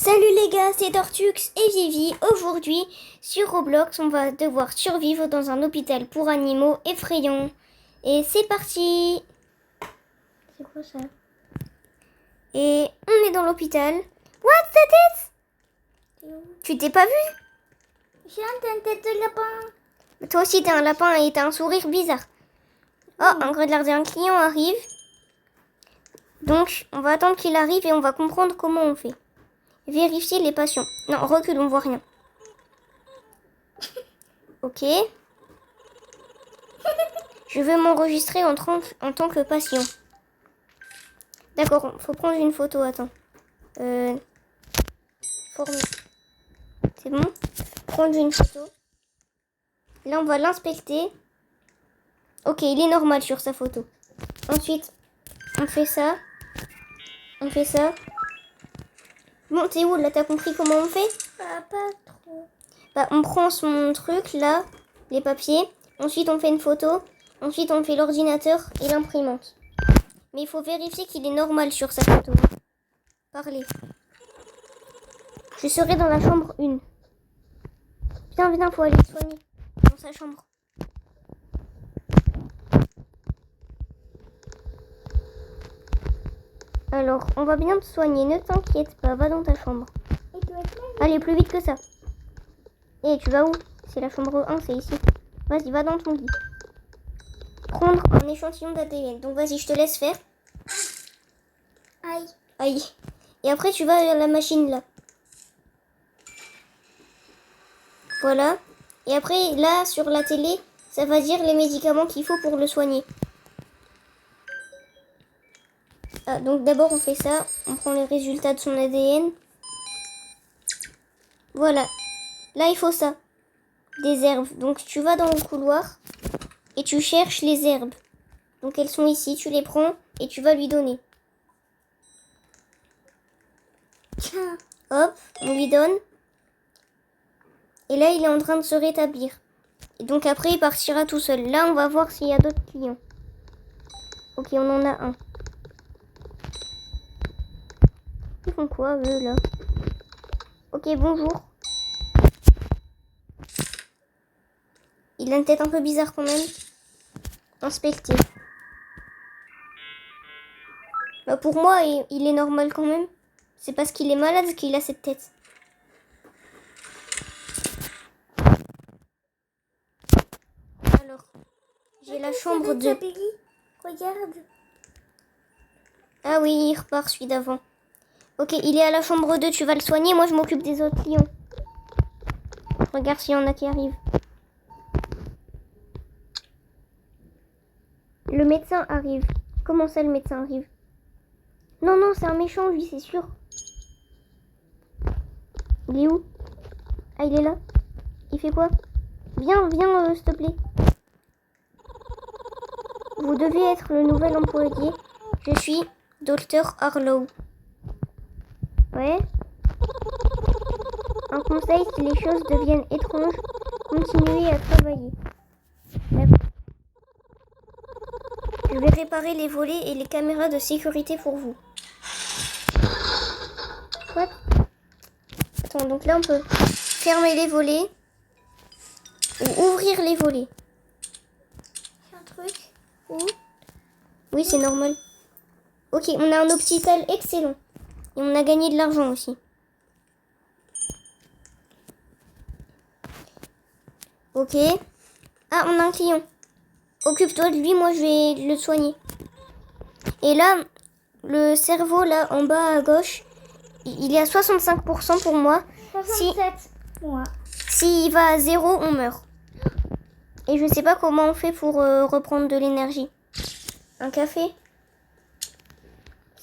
Salut les gars, c'est Tortux et Vivi. Aujourd'hui, sur Roblox, on va devoir survivre dans un hôpital pour animaux effrayant. Et c'est parti. C'est quoi ça? Et on est dans l'hôpital. What, ta tête? Tu t'es pas vu? J'ai une tête de lapin. Toi aussi, t'es un lapin et t'as un sourire bizarre. Oh, un client arrive. Donc, on va attendre qu'il arrive et on va comprendre comment on fait. Vérifier les patients. Non, recule, on voit rien. Ok. Je veux m'enregistrer en tant que patient. D'accord, faut prendre une photo, attends. C'est bon? Prendre une photo. Là, on va l'inspecter. Ok, il est normal sur sa photo. Ensuite, on fait ça. On fait ça. Bon, t'es où là? T'as compris comment on fait? Pas trop. Bah, on prend son truc là, les papiers. Ensuite, on fait une photo. Ensuite, on fait l'ordinateur et l'imprimante. Mais il faut vérifier qu'il est normal sur sa photo. Parlez. Je serai dans la chambre 1. Viens, faut aller le soigner. Dans sa chambre. Alors, on va bien te soigner. Ne t'inquiète pas, va dans ta chambre. Allez, plus vite que ça. Et tu vas où? C'est la chambre 1, c'est ici. Vas-y, va dans ton lit. Prendre un échantillon d'ADN. Donc vas-y, je te laisse faire. Aïe. Aïe. Et après, tu vas à la machine là. Voilà. Et après, là, sur la télé, ça va dire les médicaments qu'il faut pour le soigner. Ah, donc d'abord, on fait ça. On prend les résultats de son ADN. Voilà. Là, il faut ça. Des herbes. Donc, tu vas dans le couloir et tu cherches les herbes. Donc, elles sont ici. Tu les prends et tu vas lui donner. Tiens. Hop, on lui donne. Et là, il est en train de se rétablir. Et donc, après, il partira tout seul. Là, on va voir s'il y a d'autres clients. Ok, on en a un. Ils font quoi, eux, là? Ok, bonjour. Il a une tête un peu bizarre quand même. Inspecter. Bah pour moi, il est normal quand même. C'est parce qu'il est malade qu'il a cette tête. Alors, j'ai la chambre 2. Regarde. Ah oui, il repart celui d'avant. Ok, il est à la chambre 2, tu vas le soigner. Moi, je m'occupe des autres clients. Regarde s'il y en a qui arrivent. Le médecin arrive. Comment ça, le médecin arrive? Non, c'est un méchant, lui, c'est sûr. Il est où? Ah, il est là. Il fait quoi? Viens, s'il te plaît. Vous devez être le nouvel employé. Je suis Dr. Harlow. Ouais. Un conseil, si les choses deviennent étranges, continuez à travailler. D'accord. Je vais réparer les volets et les caméras de sécurité pour vous. What? Attends, donc là on peut fermer les volets ou ouvrir les volets. C'est un truc. Où? Oui, c'est normal. Ok, on a un hôpital excellent. Et on a gagné de l'argent aussi. Ok. Ah, on a un client. Occupe-toi de lui, moi je vais le soigner. Et là, le cerveau là en bas à gauche, il est à 65% pour moi. 67. Moi. S'il va à 0, on meurt. Et je sais pas comment on fait pour reprendre de l'énergie. Un café?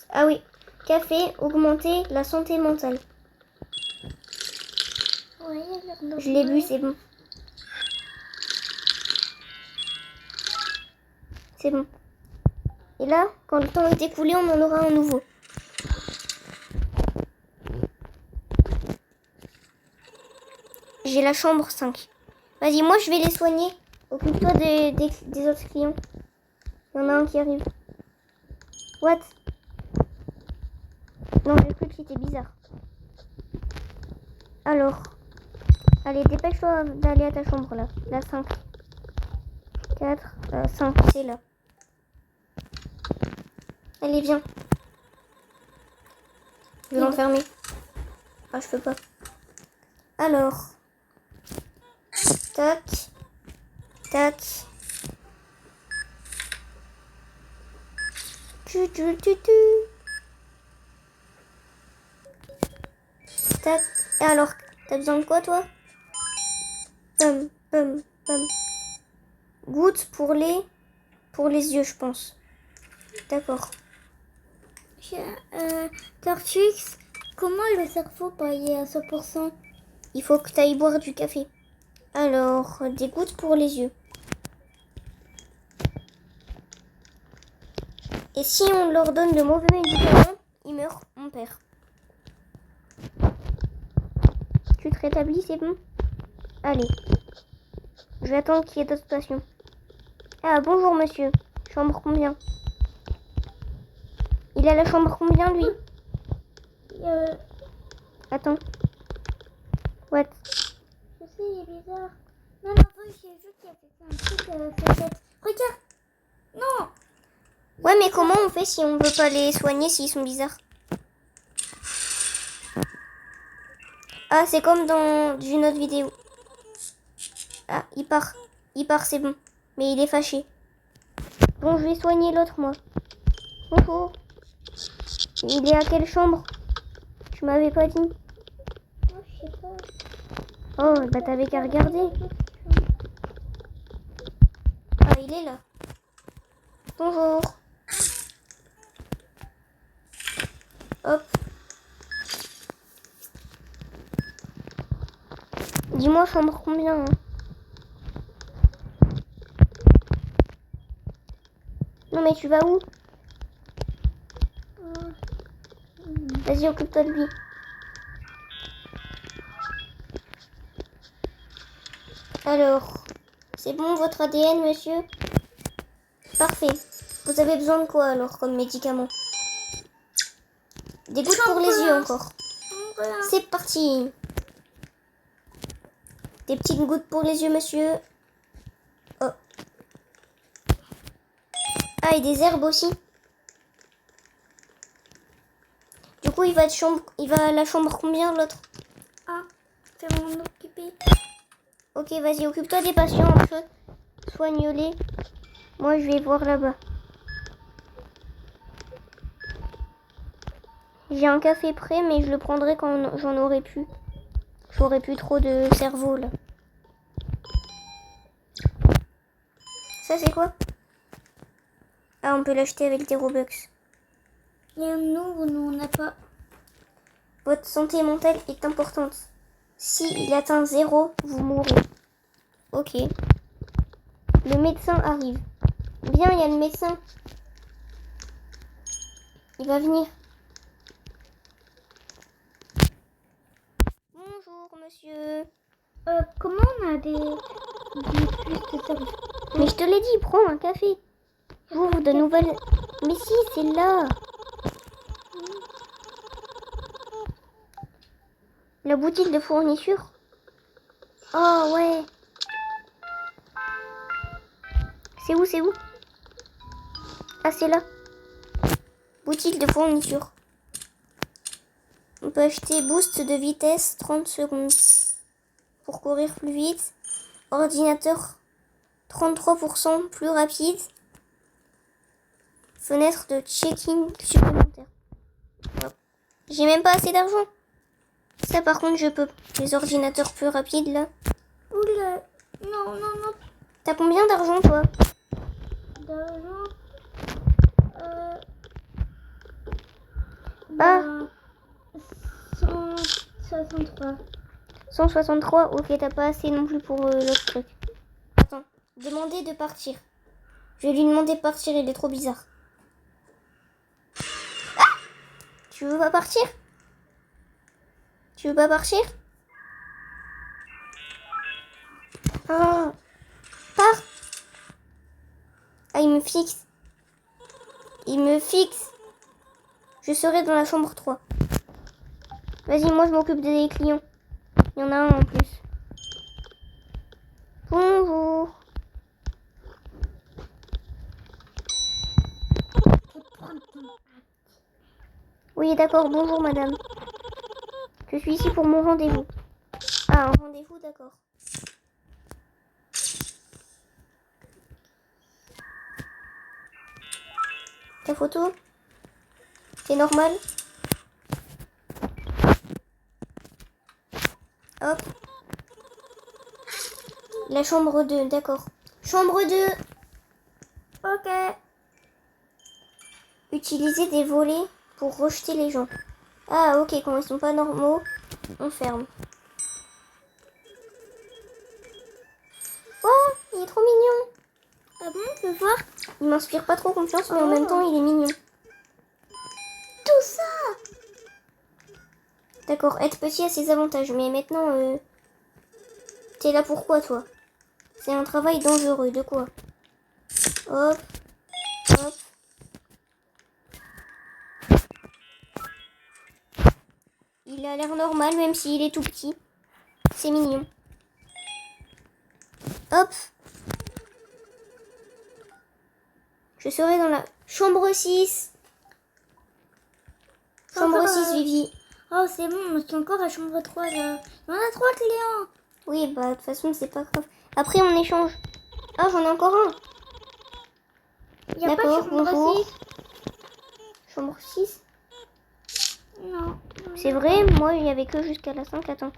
Ah oui, café, augmenter la santé mentale. Ouais, Je l'ai bu, c'est bon. C'est bon. Et là, quand le temps est écoulé, on en aura un nouveau. J'ai la chambre 5. Vas-y, moi je vais les soigner. Occupe-toi des autres clients. Il y en a un qui arrive. What? Non, j'ai cru que c'était bizarre. Alors, allez, dépêche-toi d'aller à ta chambre là. La 5. 4, 5, c'est là. Allez, viens. Je vais l'enfermer. Ah, je peux pas. Alors. Tac. Tac. Tu. Tac. Et alors, t'as besoin de quoi, toi? Pum. Goutte pour les yeux, je pense. D'accord. Tortux, comment le cerveau peut y à 100%? Il faut que tu ailles boire du café. Alors, des gouttes pour les yeux. Et si on leur donne de mauvais médicaments, ils meurent, mon père. Tu te rétablis, c'est bon? Allez. Je vais attendre qu'il y ait d'autres patients. Ah, bonjour, monsieur. Chambre combien? Il a la chambre combien, lui? Attends. What? Je sais, il est bizarre. Non, j'ai vu qu'il y avait un truc sa tête. Regarde. Non. Ouais, mais comment on fait si on veut pas les soigner s'ils sont bizarres? Ah, c'est comme dans une autre vidéo. Ah, il part. Il part, c'est bon. Mais il est fâché. Bon, je vais soigner l'autre, moi. Bonjour. Il est à quelle chambre? Tu m'avais pas dit. Oh, je sais pas. Oh, bah t'avais qu'à regarder. Ah, il est là. Bonjour. Hop. Dis-moi, chambre combien, hein? Non, mais tu vas où? Vas-y, occupe-toi de lui. Alors, c'est bon votre ADN, monsieur? Parfait. Vous avez besoin de quoi alors comme médicament? Des gouttes pour les yeux encore. C'est parti. Des petites gouttes pour les yeux, monsieur. Oh. Ah, et des herbes aussi. Du coup, il va à la chambre combien, l'autre? Ah, c'est mon occupé. Ok, vas-y, occupe-toi des patients. Soigne-les. Moi, je vais voir là-bas. J'ai un café prêt, mais je le prendrai quand j'en aurai plus. J'aurai plus trop de cerveau, là. Ça, c'est quoi? Ah, on peut l'acheter avec des Robux. Et nous, on n'a pas. Votre santé mentale est importante. Si il atteint 0, vous mourrez. Ok. Le médecin arrive. Viens, il y a le médecin. Il va venir. Bonjour, monsieur. Comment on a des plus de services? Mais je te l'ai dit, prends un café. J'ouvre de nouvelles... Mais si, c'est là. La boutique de fourniture. Oh, ouais. C'est où? Ah, c'est là. Boutique de fourniture. On peut acheter boost de vitesse 30 secondes. Pour courir plus vite. Ordinateur 33% plus rapide. Fenêtre de checking supplémentaire. Hop. J'ai même pas assez d'argent. Ça par contre je peux. Les ordinateurs plus rapides là. Oula. Non. T'as combien d'argent toi? D'argent. Ah, 163. 163. Ok, t'as pas assez non plus pour l'autre truc. Attends, demandez de partir. Je vais lui demander de partir, il est trop bizarre. Ah! Tu veux pas partir? Ah, pars. Ah, il me fixe. Je serai dans la chambre 3. Vas-y, moi je m'occupe des clients. Il y en a un en plus. Bonjour. Oui, d'accord. Bonjour, madame. Je suis ici pour mon rendez-vous. Ah, un rendez-vous, d'accord. Ta photo? C'est normal? Hop. La chambre 2, d'accord. Chambre 2. Ok. Utiliser des volets pour rejeter les gens. Ah, ok, quand ils sont pas normaux, on ferme. Oh, il est trop mignon. Ah bon, on peut voir Il m'inspire pas trop confiance, mais en même temps, il est mignon. tout ça? D'accord, être petit a ses avantages, mais maintenant, t'es là pourquoi, toi? C'est un travail dangereux, de quoi? Hop, hop. Il a l'air normal, même s'il est tout petit. C'est mignon. Hop. Je serai dans la chambre 6. Chambre 6, Vivi. Oh, c'est bon, on est encore à chambre 3 là. Il y en a 3 clients. Oui, bah, de toute façon, c'est pas grave. Après, on échange. Ah, j'en ai encore un. Il n'y a pas de D'accord, chambre bonjour. 6. Chambre 6. Non. C'est vrai, moi, il n'y avait que jusqu'à la 5. Attends.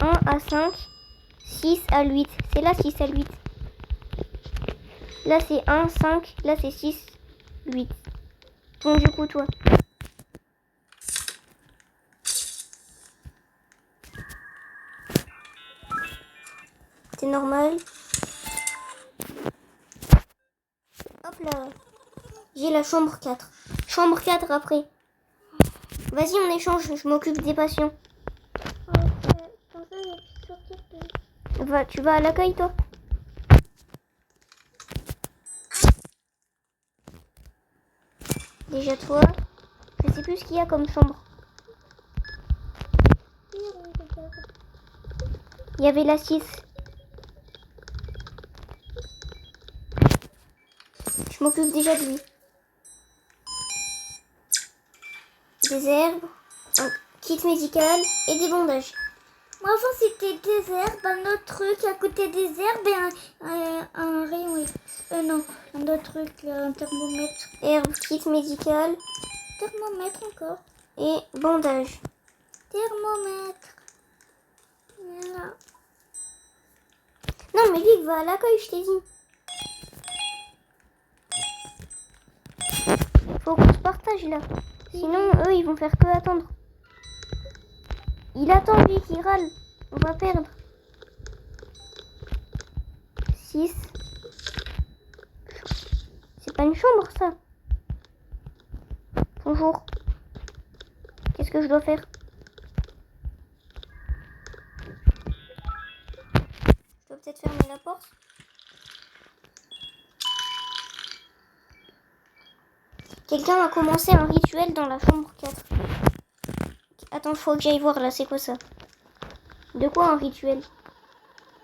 1 à 5. 6 à 8. C'est là 6 à 8. Là, c'est 1, 5. Là, c'est 6, 8. Bon, du coup, toi. C'est normal. Hop là. J'ai la chambre 4. Chambre 4 après. Vas-y, on échange. Je m'occupe des patients. Tu vas à l'accueil, toi? Déjà, toi. Je sais plus ce qu'il y a comme chambre. Il y avait la 6. Je m'occupe déjà de lui. Des herbes, un kit médical et des bandages. Moi avant c'était des herbes, un autre truc à côté des herbes et un rayon X. Non, un autre truc, un thermomètre. Herbes, kit médical Thermomètre encore. et bandages. Thermomètre. Voilà. Non, mais lui, il va à l'accueil, je t'ai dit. Faut qu'on se partage là. Sinon, eux, ils vont faire que attendre. Il attend, lui, qui râle. On va perdre. 6. C'est pas une chambre, ça. Bonjour. Qu'est-ce que je dois faire? Je dois peut-être fermer la porte. Quelqu'un a commencé un rituel dans la chambre 4. Attends, faut que j'aille voir là, c'est quoi ça? De quoi un rituel?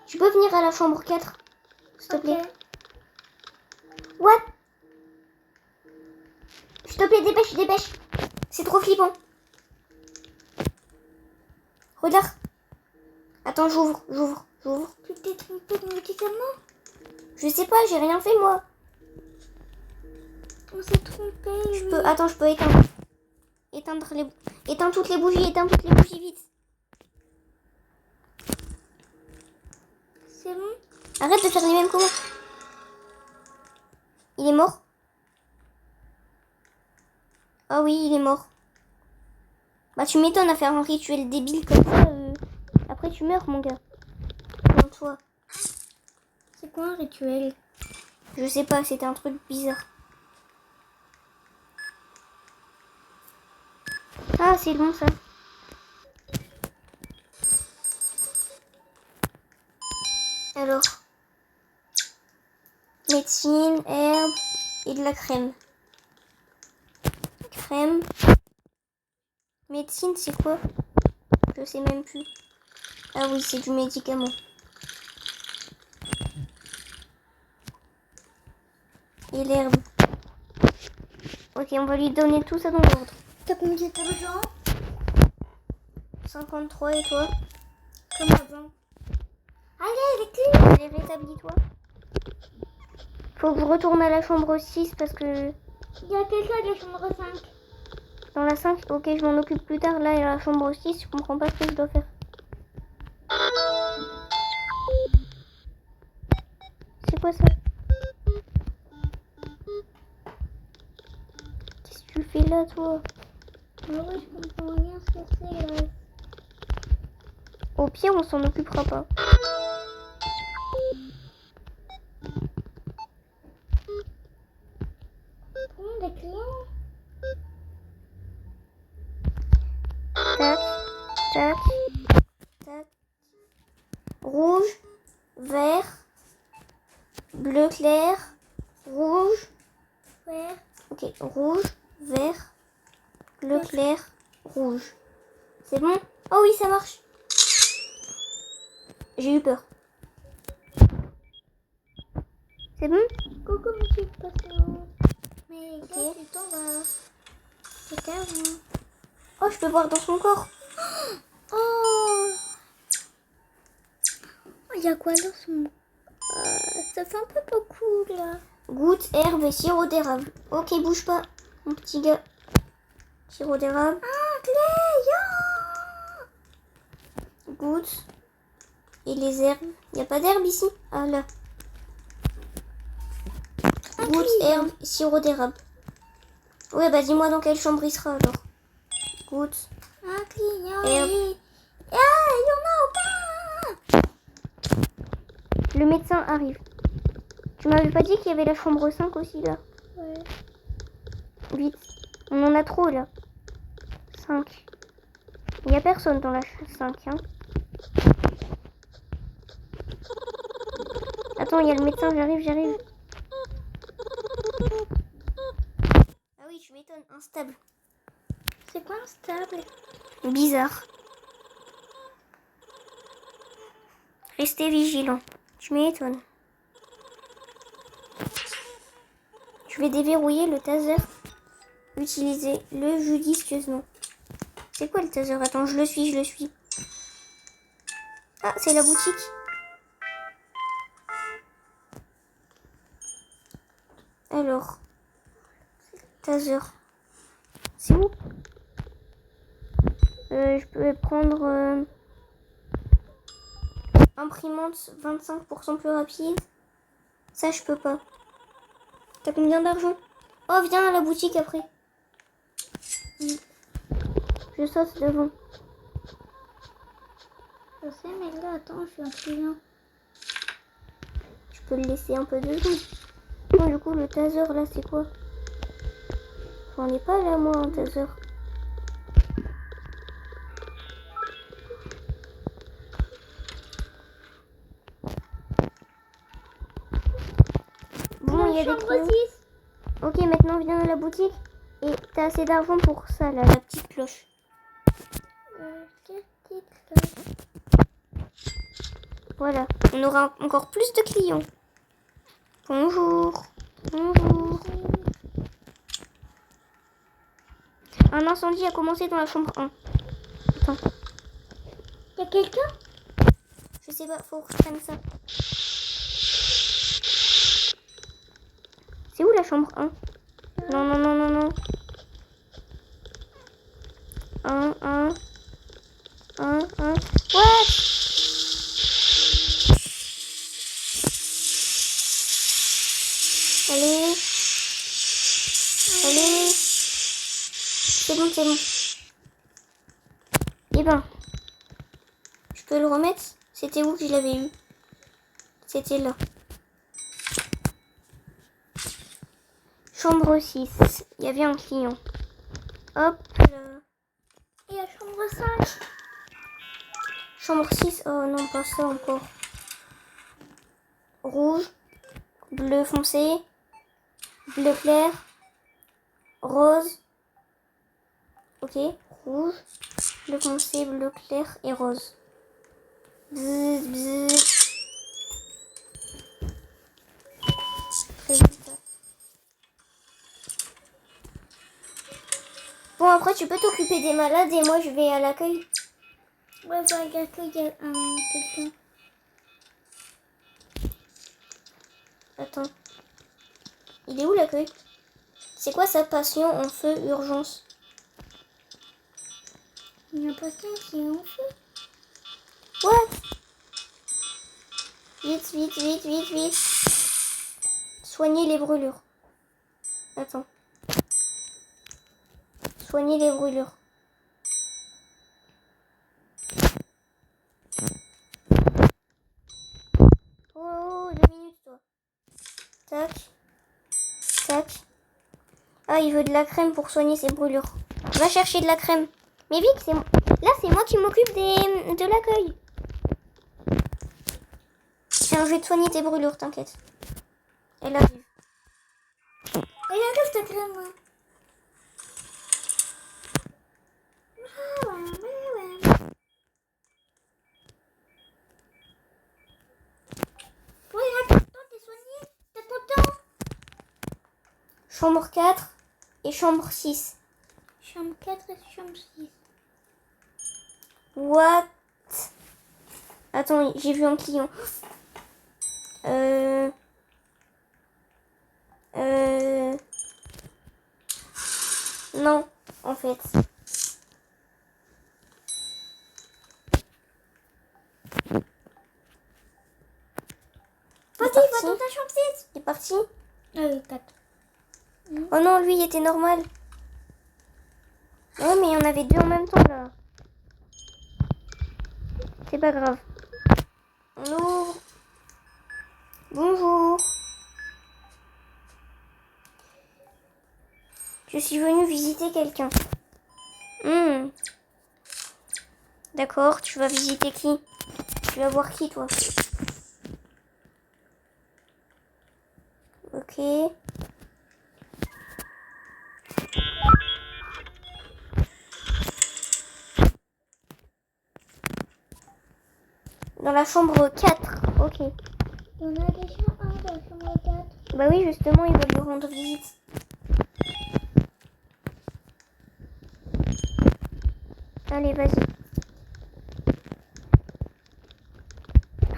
Tu peux venir à la chambre 4, s'il te plaît? What? S'il te plaît, dépêche, dépêche. C'est trop flippant. Regarde. Attends, j'ouvre. Tu t'es trompé de médicament? Je sais pas, j'ai rien fait moi. On s'est trompé. Attends, je peux éteindre. Éteins toutes les bougies, vite. C'est bon? Arrête de faire les mêmes commandes. Il est mort? Ah oui, il est mort. Bah tu m'étonnes à faire un rituel débile comme ça. Après tu meurs, mon gars. Non, toi. C'est quoi un rituel? Je sais pas, c'était un truc bizarre. Ah, c'est bon ça. Alors, médecine, herbe et de la crème. Crème. Médecine, c'est quoi? Je sais même plus. Ah oui, c'est du médicament. Et l'herbe. Ok, on va lui donner tout ça dans l'ordre. T'as combien d'argent? 53 et toi? Comme avant. Allez, les clés. Allez, rétablis-toi. Faut que je retourne à la chambre 6 parce que... Il y a quelqu'un de la chambre 5. Dans la 5, ok, je m'en occupe plus tard. Là, il y a la chambre 6, je comprends pas ce que je dois faire. C'est quoi ça? Qu'est-ce que tu fais là, toi? Ah ouais, je comprends rien ce que c'est. Au pire, on s'en occupera pas. Des clients. Tac, tac, tac. Rouge, vert, bleu clair, rouge. Vert. Ok, rouge, vert, bleu clair, rouge. C'est bon? Oh oui, ça marche. J'ai eu peur. C'est bon? Coucou, monsieur le patient. Mais Ok. là, tu tombes à... C'est calme. Oh, je peux voir dans son corps. Oh, il y a quoi dans son... ça fait un peu beaucoup, là. Goutte, herbe et sirop d'érable. Ok, bouge pas, mon petit gars. Sirop d'érable. Ah, clé, Goutte. Et les herbes. Il n'y a pas d'herbe ici? Ah là. Goutte, herbe, sirop d'érable. Ouais, bah dis-moi dans quelle chambre il sera alors. Goutte. un client. Herbe. Ah, il y en a aucun. Le médecin arrive. Tu m'avais pas dit qu'il y avait la chambre 5 aussi là? Ouais. Vite. On en a trop là. 5. Il n'y a personne dans la 5. Hein. Attends, il y a le médecin, j'arrive. Ah oui, tu m'étonnes, instable. C'est quoi instable? Bizarre. Restez vigilant. Tu m'étonnes. Je vais déverrouiller le taser. Utilisez-le judicieusement. C'est quoi le taser? Attends, je le suis. Ah, c'est la boutique. Alors, taser. C'est où? Je peux prendre imprimante 25% plus rapide. Ça, je peux pas. T'as combien d'argent? Oh, viens à la boutique après. Je saute devant. Je sais, mais là, attends, je suis un client. Je peux le laisser un peu de secondes. Bon, du coup, le taser, là, c'est quoi? J'en ai pas, là, moi, un taser. Bon, il y a des chambre clients. 6. Ok, maintenant, viens à la boutique. Et t'as assez d'argent pour ça, là, la petite cloche. Voilà, on aura encore plus de clients. Bonjour. Un incendie a commencé dans la chambre 1. Attends, Il y a quelqu'un? je sais pas, faut que je prenne ça. C'est où la chambre 1? Non. 1. What? Allez. C'est bon. Eh ben, je peux le remettre? C'était où que je l'avais eu? C'était là. Chambre 6. Il y avait un client. Hop là. Et la chambre 5. Chambre 6. Oh non, pas ça encore. Rouge. Bleu foncé. Bleu clair. Rose. Ok. Rouge. Bleu foncé, bleu clair et rose. Bzz, bzz. Résultat. Bon, après, tu peux t'occuper des malades et moi, je vais à l'accueil. Ouais, bah, regarde qu'il y a quelqu'un. Attends. Il est où l'accueil? C'est quoi sa passion en feu urgence? Il y a un patient qui est en feu. What? Vite, vite, vite, vite, vite. Soigner les brûlures. Attends. Soigner les brûlures. Oh, 2 minutes, toi. Tac. Tac. Ah, il veut de la crème pour soigner ses brûlures. Va chercher de la crème. Mais vite, c'est moi. Là, c'est moi qui m'occupe de l'accueil. Tiens, je vais te soigner tes brûlures, t'inquiète. Elle arrive. Regarde cette crème. Regarde, t'es soigné. T'es content? Chambre 4 et chambre 6. Chambre 4 et chambre 6. What? Attends, j'ai vu un client. Non, en fait. Vas-y, va dans ta chambre 6. Il est parti? 4. Oh non, lui, il était normal. Ouais, mais il y en avait deux en même temps, là. C'est pas grave. On ouvre. Bonjour. Je suis venue visiter quelqu'un. D'accord, tu vas visiter qui? Tu vas voir qui, toi? Ok. Dans la chambre 4. Ok. Il y en a déjà un dans la chambre 4. Bah oui, justement, il va lui rendre visite. Allez, vas-y.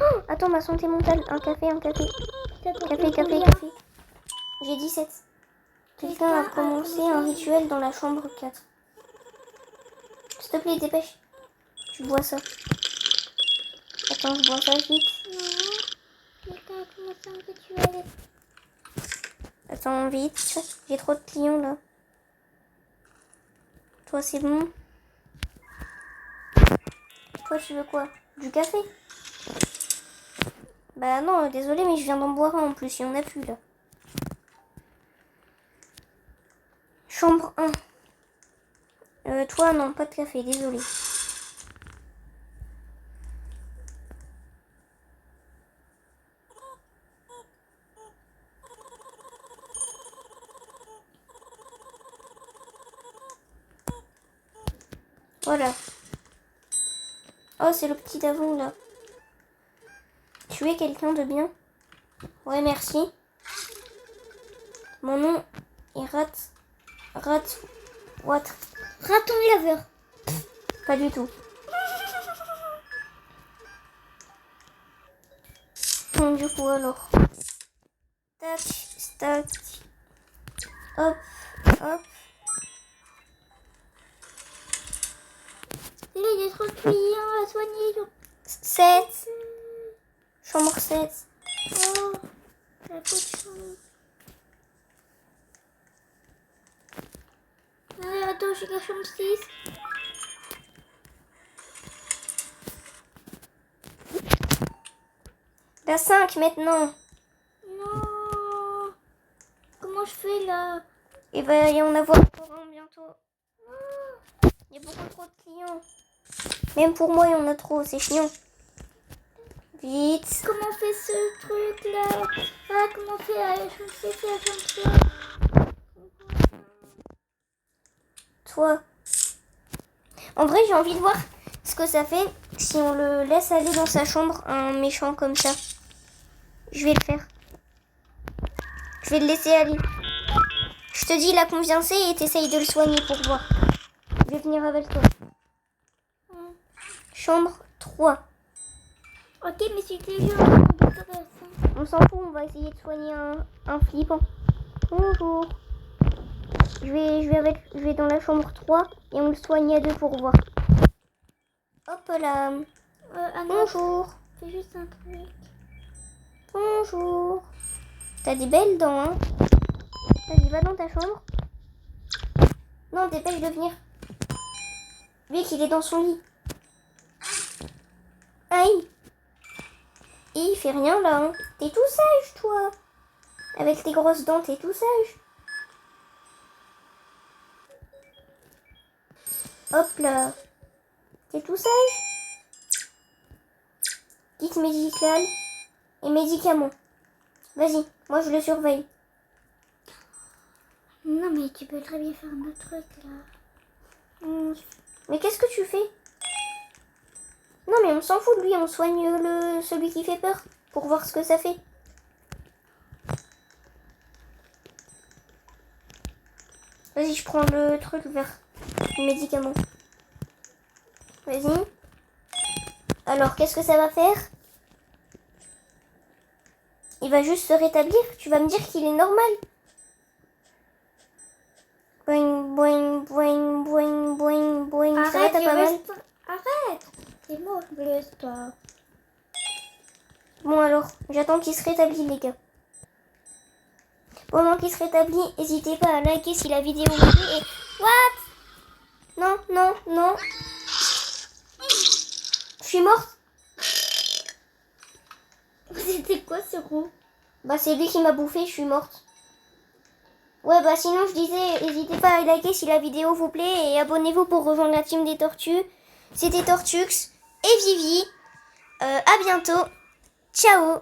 Oh, attends, ma santé mentale. Un café, un café. Café. J'ai 17. Quelqu'un a commencé un rituel dans la chambre 4. S'il te plaît, dépêche. Tu bois ça. Attends, je bois ça vite. Non. Quelqu'un a commencé un rituel. Attends, vite. J'ai trop de clients, là. Toi, c'est bon. Toi, tu veux quoi? Du café? Bah non, désolé, mais je viens d'en boire un en plus. Il n'y en a plus, là. Chambre 1. Toi, non, pas de café, désolé. Voilà. Oh, c'est le petit d'avant, là. Tu es quelqu'un de bien? Ouais, merci. Mon nom est What? Raton laveur. Pas du tout. Bon, du coup, alors. Tac, tac. Hop, hop. Il y a trop de clients à soigner. 7. Chambre 7. Oh, la petite chambre. Attends, j'ai la chambre 6. La 5 maintenant. Non. Comment je fais là? Et va y en avoir encore un bientôt. Il y a beaucoup trop de clients. Même pour moi, il y en a trop. C'est chiant. Vite. Comment on fait ce truc là? Ah, comment on fait la chambre 6 et la chambre 7? Toi. En vrai, j'ai envie de voir ce que ça fait si on le laisse aller dans sa chambre, un méchant comme ça. Je vais le faire. Je vais le laisser aller. Je te dis, il a combien c'est et t'essayes de le soigner pour voir. Je vais venir avec toi. Chambre 3. Ok, mais c'est toujours intéressant. On s'en fout, on va essayer de soigner un flippant. Bonjour. Je vais dans la chambre 3 et on le soigne à deux pour voir. Hop là. Bonjour. C'est juste un truc. Bonjour. T'as des belles dents, hein? Vas-y, va dans ta chambre. Non, dépêche de venir. Lui qu'il est dans son lit. Aïe. Et il fait rien là, hein. T'es tout sage, toi. Avec tes grosses dents, t'es tout sage. Hop là. T'es tout sage. Kit médical et médicaments. Vas-y, moi je le surveille. Non, mais tu peux très bien faire un autre truc là. Mais qu'est-ce que tu fais? Non mais on s'en fout de lui, on soigne celui qui fait peur pour voir ce que ça fait. Vas-y, je prends le truc vert, le médicament. Vas-y. Alors, qu'est-ce que ça va faire? Il va juste se rétablir. Tu vas me dire qu'il est normal. Boing, boing, boing, boing, boing, boing. Ça va, t'as pas mal? Arrête. C'est mort, blesse toi. Bon alors, j'attends qu'il se rétablit les gars. Pendant qu'il se rétablit, n'hésitez pas à liker si la vidéo vous plaît et... What? Non, non, non. Je suis morte. C'était quoi ce roux? Bah c'est lui qui m'a bouffé, je suis morte. Ouais bah sinon je disais, n'hésitez pas à liker si la vidéo vous plaît et abonnez-vous pour rejoindre la team des tortues. C'était Tortux et Vivi. À bientôt. Ciao.